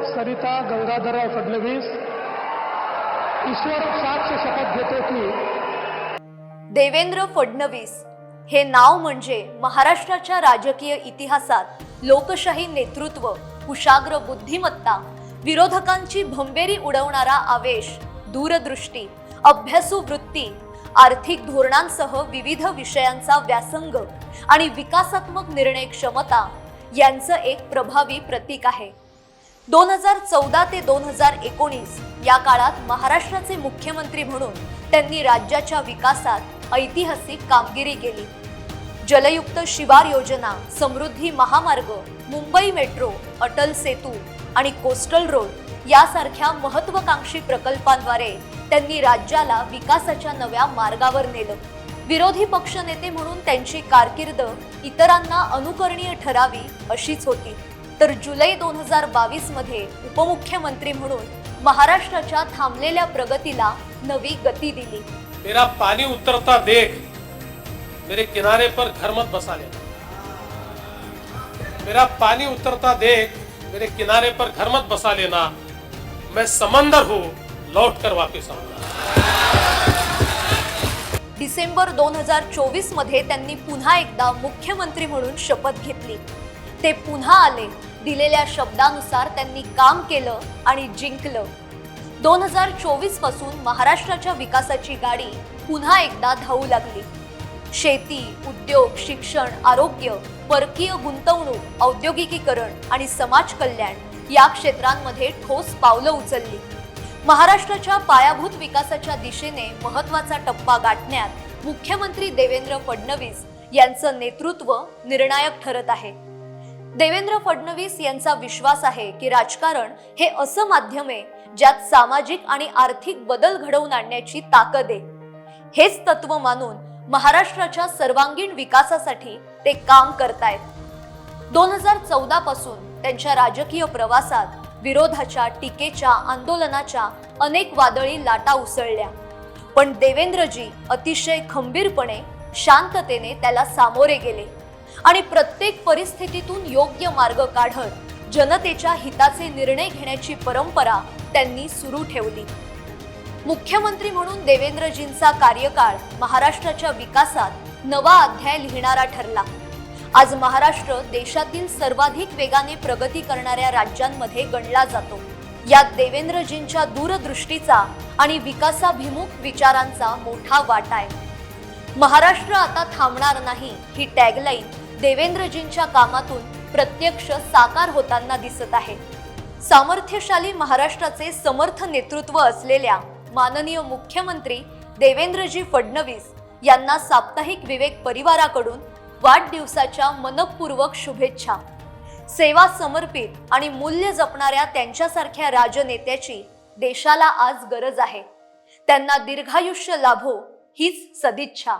सरिता गंगाधरराव फडणवीस ईश्वर साक्ष शपथ घेतो की देवेंद्र फडणवीस हे नाव म्हणजे महाराष्ट्राच्या राजकीय इतिहासात लोकशाही नेतृत्व, कुशाग्र बुद्धिमत्ता, विरोधकांची भंबेरी उडवणारा आवेश, दूरदृष्टी, अभ्यासू वृत्ती, आर्थिक धोरणांसह विविध विषयांचा व्यासंग आणि विकासात्मक निर्णय क्षमता यांचं एक प्रभावी प्रतीक आहे. 2014 ते 2019 या काळात महाराष्ट्राचे मुख्यमंत्री म्हणून त्यांनी राज्याच्या विकासात ऐतिहासिक कामगिरी केली. जलयुक्त शिवार योजना, समृद्धी महामार्ग, मुंबई मेट्रो, अटल सेतू आणि कोस्टल रोड यासारख्या महत्त्वाकांक्षी प्रकल्पांद्वारे त्यांनी राज्याला विकासाच्या नव्या मार्गावर नेलं. विरोधी पक्षनेते म्हणून त्यांची कारकीर्द इतरांना अनुकरणीय ठरावी अशीच होती. तर जुलै 2022 मध्ये उपमुख्यमंत्री म्हणून महाराष्ट्राच्या थांबलेल्या प्रगतीला नवी गती दिली. मेरा पानी उतरता देख मेरे किनारे पर घर मत बसा लेना. मेरा पानी उतरता देख मेरे किनारे पर घर मत बसा लेना. मैं समंदर हूं लौट कर वापस आऊंगा. डिसेंबर 2024 मध्ये त्यांनी पुन्हा एकदा मुख्यमंत्री म्हणून शपथ घेतली. ते पुन्हा आले. दिलेल्या शब्दानुसार त्यांनी काम केलं आणि जिंकलं. 2024 पासून महाराष्ट्राच्या विकासाची गाडी पुन्हा एकदा धावू लागली. शेती, उद्योग, शिक्षण, आरोग्य, परकीय गुंतवणूक, औद्योगिकीकरण आणि समाज कल्याण या क्षेत्रांमध्ये ठोस पावलं उचलली. महाराष्ट्राच्या पायाभूत विकासाच्या दिशेने महत्त्वाचा टप्पा गाठण्यात मुख्यमंत्री देवेंद्र फडणवीस यांचं नेतृत्व निर्णायक ठरत आहे. देवेंद्र फडणवीस यांचा विश्वास आहे की राजकारण हे असं माध्यम आहे ज्यात सामाजिक आणि आर्थिक बदल घडवून आणण्याची ताकद आहे. हेच तत्व मानून महाराष्ट्राच्या सर्वांगीण विकासासाठी ते काम करतायत. 2014 पासून त्यांच्या राजकीय प्रवासात विरोधाच्या, टीकेच्या, आंदोलनाच्या अनेक वादळी लाटा उसळल्या. पण देवेंद्रजी अतिशय खंबीरपणे, शांततेने त्याला सामोरे गेले आणि प्रत्येक परिस्थितीतून योग्य मार्ग काढत जनतेच्या हिताचे निर्णय घेण्याची परंपरा त्यांनी सुरू ठेवली. मुख्यमंत्री म्हणून देवेंद्रजींचा कार्यकाळ महाराष्ट्राच्या विकासात नवा अध्याय लिहिणारा ठरला. आज महाराष्ट्र देशातील सर्वाधिक वेगाने प्रगती करणाऱ्या राज्यांमध्ये गणला जातो. यात देवेंद्रजींच्या दूरदृष्टीचा आणि विकासाभिमुख विचारांचा मोठा वाटा आहे. महाराष्ट्र आता थांबणार नाही ही टॅगलाईन देवेंद्रजींच्या कामातून प्रत्यक्ष साकार होताना दिसत आहे. सामर्थ्यशाली महाराष्ट्राचे समर्थ नेतृत्व असलेल्या माननीय मुख्यमंत्री देवेंद्रजी फडणवीस यांना साप्ताहिक विवेक परिवाराकडून वाढदिवसाच्या मनपूर्वक शुभेच्छा. सेवा समर्पित आणि मूल्य जपणाऱ्या त्यांच्यासारख्या राजनेत्याची देशाला आज गरज आहे. त्यांना दीर्घायुष्य लाभो हीच सदिच्छा.